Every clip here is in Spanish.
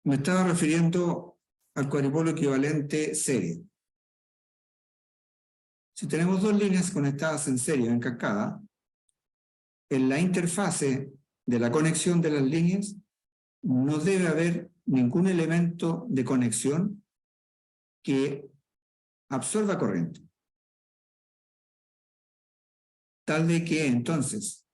Me estaba refiriendo al cuadripolo equivalente serie. Si tenemos dos líneas conectadas en serie o en cascada, en la interfase de la conexión de las líneas no debe haber ningún elemento de conexión que absorba corriente. Tal de que entonces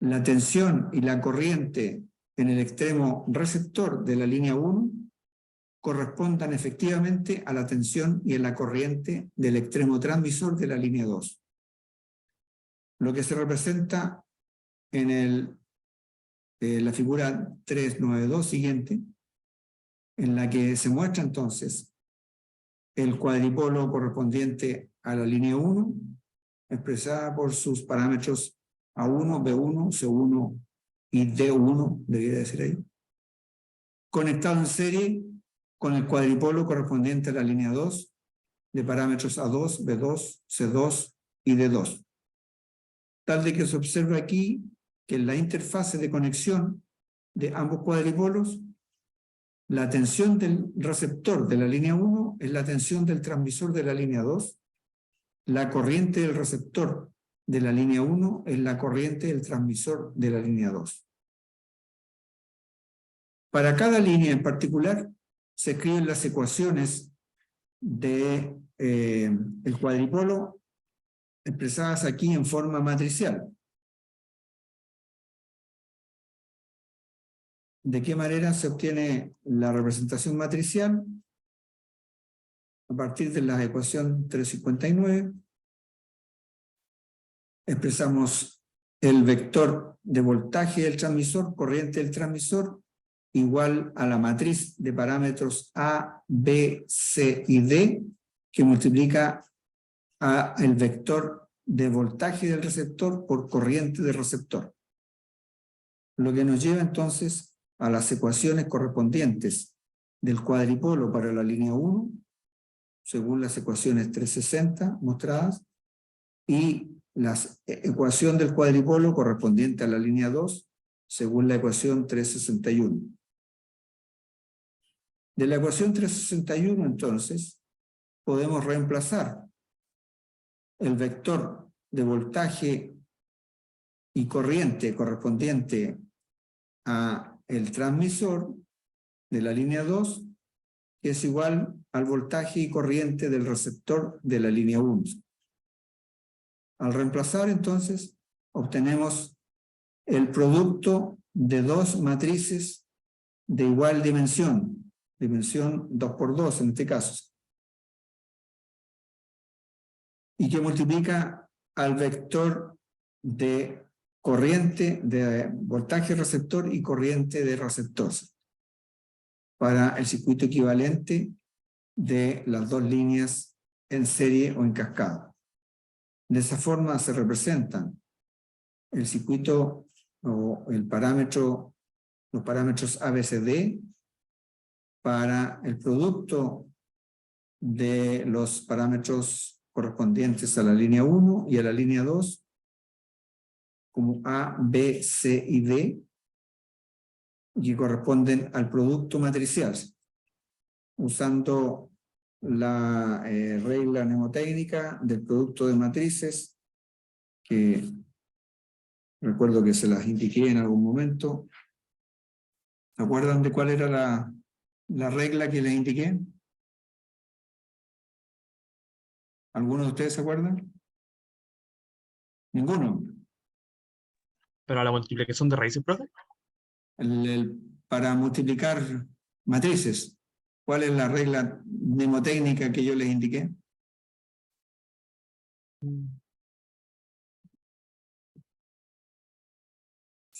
la tensión y la corriente en el extremo receptor de la línea 1 correspondan efectivamente a la tensión y a la corriente del extremo transmisor de la línea 2. Lo que se representa en la figura 392 siguiente, en la que se muestra entonces el cuadripolo correspondiente a la línea 1, expresada por sus parámetros A1, B1, C1 y D1, debería decir ahí, conectado en serie con el cuadripolo correspondiente a la línea 2 de parámetros A2, B2, C2 y D2. Tal de que se observa aquí que en la interfase de conexión de ambos cuadripolos, la tensión del receptor de la línea 1 es la tensión del transmisor de la línea 2, la corriente del receptor de la línea 1 es la corriente del transmisor de la línea 2. Para cada línea en particular, se escriben las ecuaciones de el cuadripolo expresadas aquí en forma matricial. ¿De qué manera se obtiene la representación matricial? A partir de la ecuación 359, expresamos el vector de voltaje del transmisor, corriente del transmisor, igual a la matriz de parámetros A, B, C y D, que multiplica el vector de voltaje del receptor por corriente del receptor. Lo que nos lleva entonces a las ecuaciones correspondientes del cuadripolo para la línea 1, según las ecuaciones 360 mostradas, y la ecuación del cuadripolo correspondiente a la línea 2, según la ecuación 361. De la ecuación 361, entonces, podemos reemplazar el vector de voltaje y corriente correspondiente a el transmisor de la línea 2, que es igual al voltaje y corriente del receptor de la línea 1. Al reemplazar, entonces, obtenemos el producto de dos matrices de igual dimensión 2 por 2 en este caso, y que multiplica al vector de corriente de voltaje receptor y corriente de receptor para el circuito equivalente de las dos líneas en serie o en cascada. De esa forma se representan el circuito o el parámetro, los parámetros ABCD para el producto de los parámetros correspondientes a la línea 1 y a la línea 2 como A, B, C y D, que corresponden al producto matricial, usando la regla mnemotécnica del producto de matrices, que recuerdo que se las indiqué en algún momento. ¿Se acuerdan de cuál era la regla que les indiqué? ¿Alguno de ustedes se acuerdan? ¿Ninguno? Pero a la multiplicación de raíces, profe. Para multiplicar matrices, ¿cuál es la regla mnemotécnica que yo les indiqué?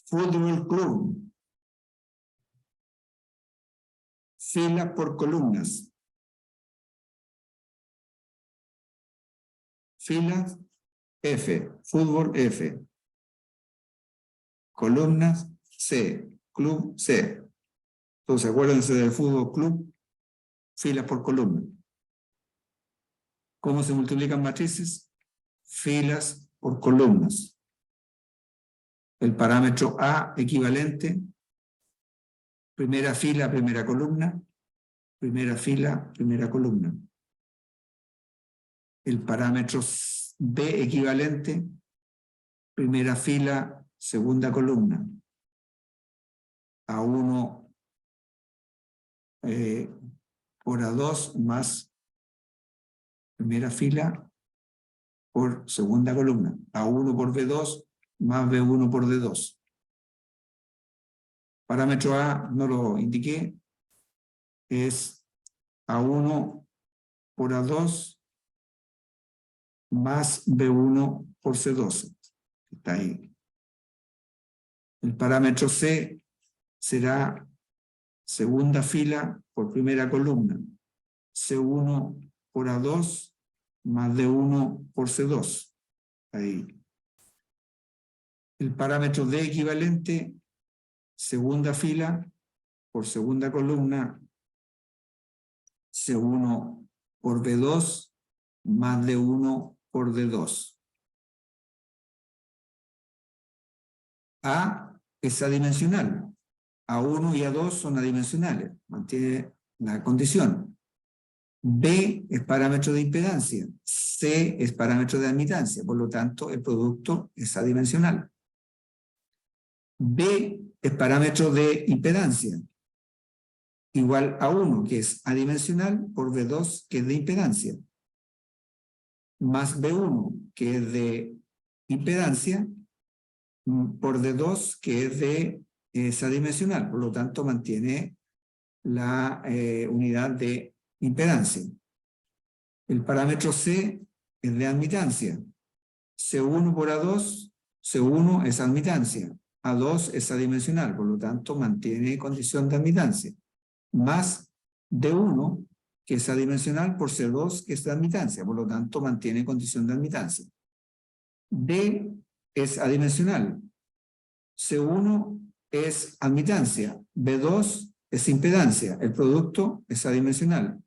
Fútbol club. Filas por columnas. Filas F, fútbol F. Columnas C, club C. Entonces acuérdense del fútbol club, filas por columna. ¿Cómo se multiplican matrices? Filas por columnas. El parámetro A equivalente Primera fila, primera columna. Primera fila, primera columna. El parámetro B equivalente, primera fila, segunda columna. A1 por A2 más primera fila por segunda columna. A1 por B2 más B1 por D2. Parámetro A, no lo indiqué, es A1 por A2 más B1 por C2. Está ahí. El parámetro C será segunda fila por primera columna. C1 por A2 más D1 por C2. Ahí. El parámetro D equivalente, segunda fila por segunda columna, C1 por B2 más D1 por D2. A es adimensional. A1 y A2 son adimensionales. Mantiene la condición. B es parámetro de impedancia. C es parámetro de admitancia. Por lo tanto, el producto es adimensional. B es parámetro de impedancia. Igual a 1, que es adimensional, por B2, que es de impedancia. Más B1, que es de impedancia, por D2, que es adimensional. Por lo tanto, mantiene la unidad de impedancia. El parámetro C es de admitancia. C1 por A2, C1 es admitancia. A2 es adimensional, por lo tanto mantiene condición de admitancia. Más D1, que es adimensional, por C2, que es de admitancia, por lo tanto mantiene condición de admitancia. D es adimensional. C1 es admitancia. B2 es impedancia. El producto es adimensional.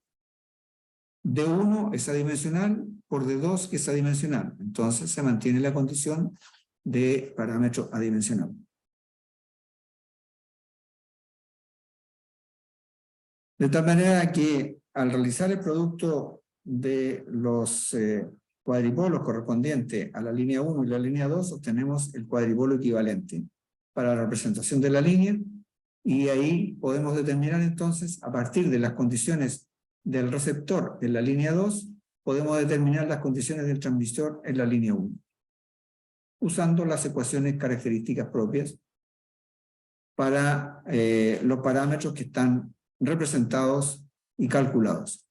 D1 es adimensional por D2, que es adimensional. Entonces se mantiene la condición de parámetro adimensional. De tal manera que al realizar el producto de los cuadripolos correspondientes a la línea 1 y la línea 2, obtenemos el cuadripolo equivalente para la representación de la línea, y ahí podemos determinar entonces, a partir de las condiciones del receptor en la línea 2, podemos determinar las condiciones del transmisor en la línea 1, usando las ecuaciones características propias para los parámetros que están representados y calculados.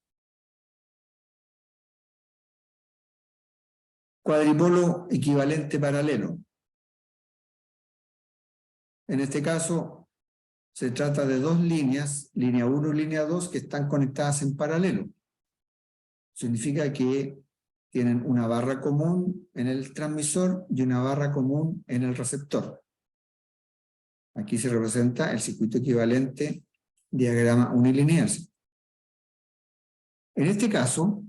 Cuadripolo equivalente paralelo. En este caso, se trata de dos líneas, línea 1 y línea 2, que están conectadas en paralelo. Significa que tienen una barra común en el transmisor y una barra común en el receptor. Aquí se representa el circuito equivalente, diagrama unilineal. En este caso,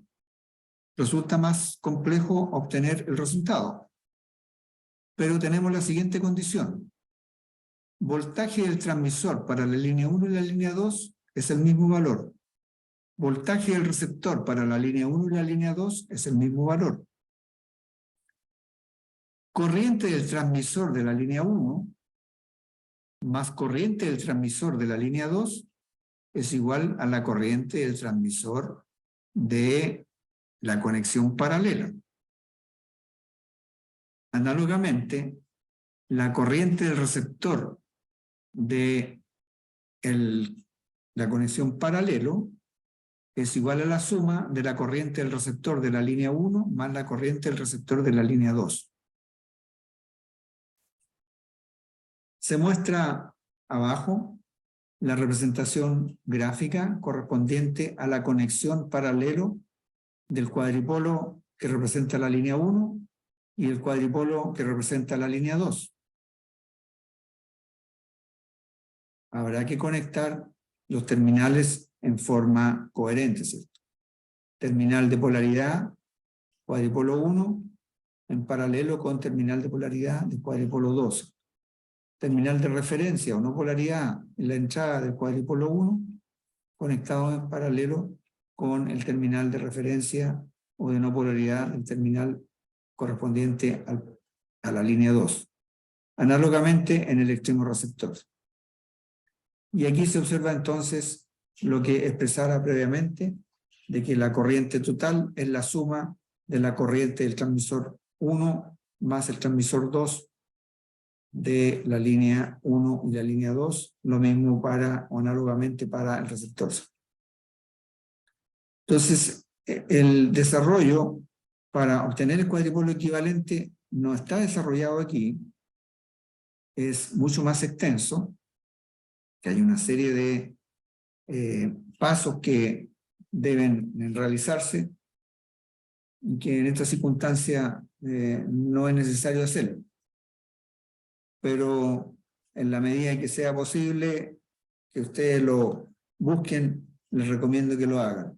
resulta más complejo obtener el resultado. Pero tenemos la siguiente condición. Voltaje del transmisor para la línea 1 y la línea 2 es el mismo valor. Voltaje del receptor para la línea 1 y la línea 2 es el mismo valor. Corriente del transmisor de la línea 1 más corriente del transmisor de la línea 2 es igual a la corriente del transmisor de la conexión paralela. Análogamente, la corriente del receptor de la conexión paralelo es igual a la suma de la corriente del receptor de la línea 1 más la corriente del receptor de la línea 2. Se muestra abajo la representación gráfica correspondiente a la conexión paralelo del cuadripolo que representa la línea 1 y el cuadripolo que representa la línea 2. Habrá que conectar los terminales en forma coherente, ¿cierto? Terminal de polaridad, cuadripolo 1, en paralelo con terminal de polaridad de cuadripolo 2. terminal de referencia o no polaridad en la entrada del cuadripolo 1, conectado en paralelo con el terminal de referencia o de no polaridad del terminal correspondiente a la línea 2, análogamente en el extremo receptor. Y aquí se observa entonces lo que expresara previamente, de que la corriente total es la suma de la corriente del transmisor 1 más el transmisor 2 de la línea 1 y la línea 2, lo mismo para, o análogamente para el receptor. Entonces, el desarrollo para obtener el cuadripolo equivalente no está desarrollado aquí, es mucho más extenso, que hay una serie de pasos que deben realizarse y que en esta circunstancia no es necesario hacerlo. Pero en la medida en que sea posible que ustedes lo busquen, les recomiendo que lo hagan.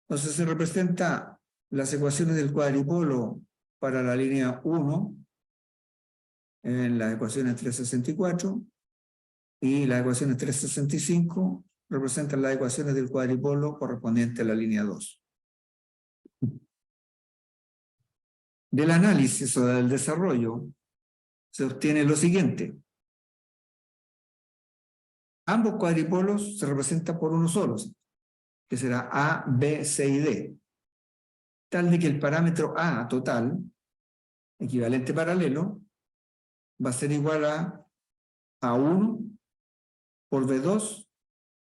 Entonces se representa las ecuaciones del cuadripolo para la línea 1 en las ecuaciones 364 y las ecuaciones 365 representan las ecuaciones del cuadripolo correspondiente a la línea 2. Del análisis o del desarrollo se obtiene lo siguiente. Ambos cuadripolos se representan por uno solo, que será A, B, C y D, tal de que el parámetro A total, equivalente paralelo, va a ser igual a A1 por B2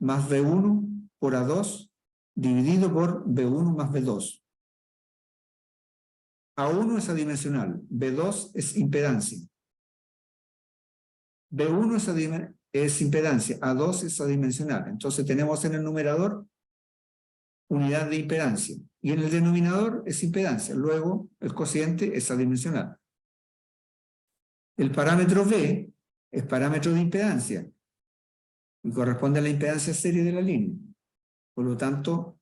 más B1 por A2 dividido por B1 más B2. A1 es adimensional, B2 es impedancia. B1 es impedancia, A2 es adimensional. Entonces tenemos en el numerador unidad de impedancia y en el denominador es impedancia. Luego el cociente es adimensional. El parámetro B es parámetro de impedancia y corresponde a la impedancia serie de la línea. Por lo tanto,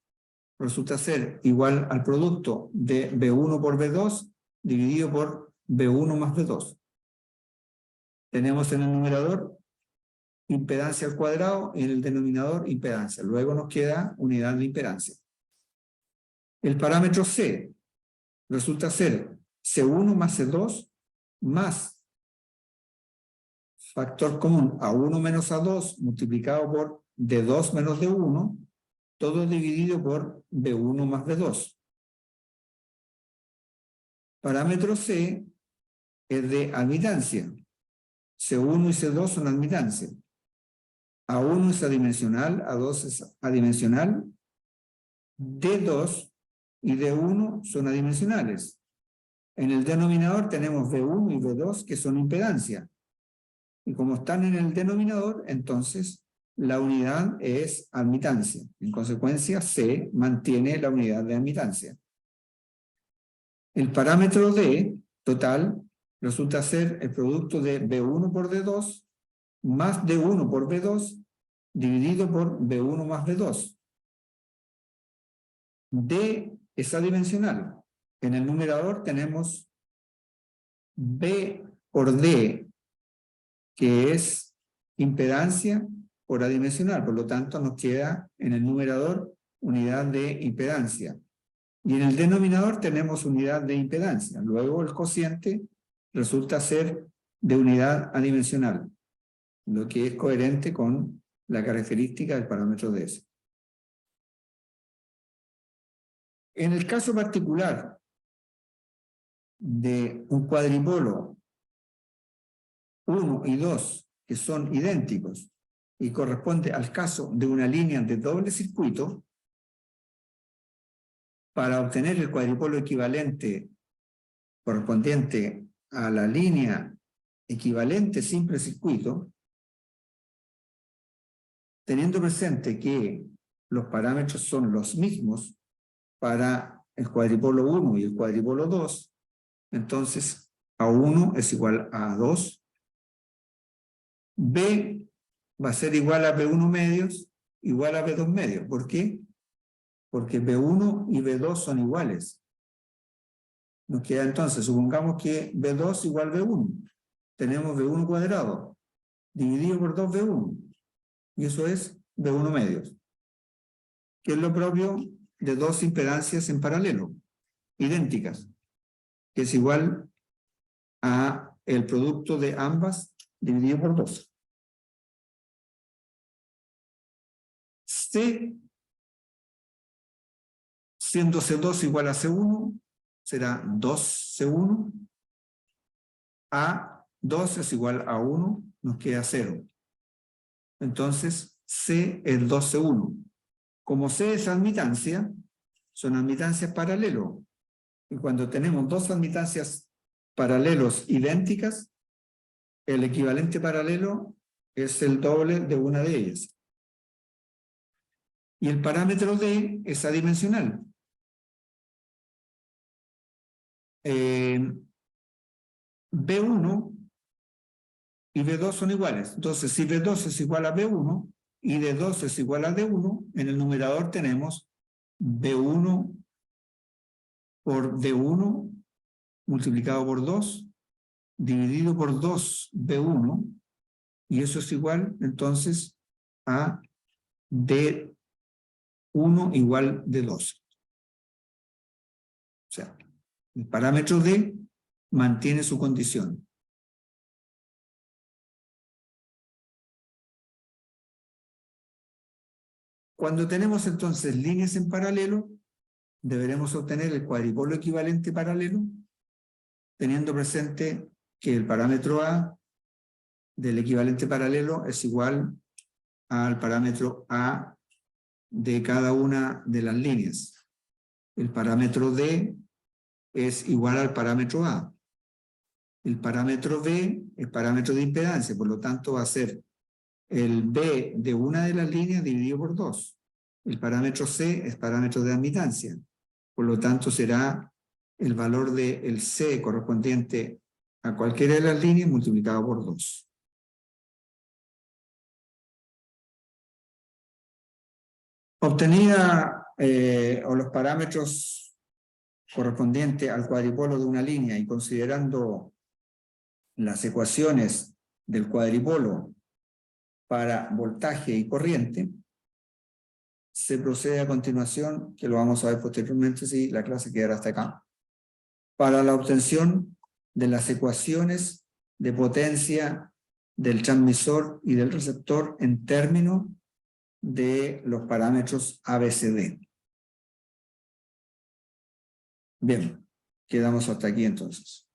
resulta ser igual al producto de B1 por B2 dividido por B1 más B2. Tenemos en el numerador impedancia al cuadrado y en el denominador impedancia. Luego nos queda unidad de impedancia. El parámetro C resulta ser C1 más C2 más factor común A1 menos A2 multiplicado por D2 menos D1, todo dividido por B1 más B2. Parámetro C es de admitancia. C1 y C2 son admitancia. A1 es adimensional, A2 es adimensional, D2 y D1 son adimensionales. En el denominador tenemos B1 y B2 que son impedancia. Y como están en el denominador, entonces la unidad es admitancia. En consecuencia, C mantiene la unidad de admitancia. El parámetro D total resulta ser el producto de B1 por D2 más D1 por B2 dividido por B1 más B2. D es adimensional. En el numerador tenemos B por D, que es impedancia por adimensional. Por lo tanto, nos queda en el numerador unidad de impedancia. Y en el denominador tenemos unidad de impedancia. Luego el cociente resulta ser de unidad adimensional, lo que es coherente con la característica del parámetro de S. En el caso particular de un cuadripolo 1 y 2 que son idénticos y corresponde al caso de una línea de doble circuito, para obtener el cuadripolo equivalente correspondiente a la línea equivalente simple circuito, teniendo presente que los parámetros son los mismos para el cuadripolo 1 y el cuadripolo 2, entonces A1 es igual a A2, B va a ser igual a B1 medios, igual a B2 medios. ¿Por qué? Porque B1 y B2 son iguales. Nos queda entonces, supongamos que B2 igual B1. tenemos B1 cuadrado dividido por 2B1. Y eso es B1 medios. Que es lo propio de dos impedancias en paralelo, idénticas, que es igual a el producto de ambas dividido por 2. C, siendo C2 igual a C1, será 2C1. A2 es igual a 1, nos queda 0. Entonces, C es 2C1. Como C es admitancia, son admitancias paralelo. Y cuando tenemos dos admitancias paralelos idénticas, el equivalente paralelo es el doble de una de ellas. Y el parámetro D es adimensional. B1 y B2 son iguales. Entonces, si B2 es igual a B1 y D2 es igual a D1, en el numerador tenemos B1 por D1 multiplicado por 2 dividido por 2B1, y eso es igual entonces a D1 igual de 12. O sea, el parámetro D mantiene su condición. Cuando tenemos entonces líneas en paralelo, deberemos obtener el cuadripolo equivalente paralelo, teniendo presente que el parámetro A del equivalente paralelo es igual al parámetro A de cada una de las líneas. El parámetro D es igual al parámetro A. El parámetro B es parámetro de impedancia, por lo tanto va a ser el B de una de las líneas dividido por 2. El parámetro C es parámetro de admitancia, por lo tanto será el valor del C correspondiente a cualquiera de las líneas multiplicado por 2. Obtenida o los parámetros correspondientes al cuadripolo de una línea y considerando las ecuaciones del cuadripolo para voltaje y corriente, se procede a continuación, que lo vamos a ver posteriormente si la clase quedará hasta acá, para la obtención de las ecuaciones de potencia del transmisor y del receptor en términos de los parámetros ABCD. Bien, quedamos hasta aquí entonces.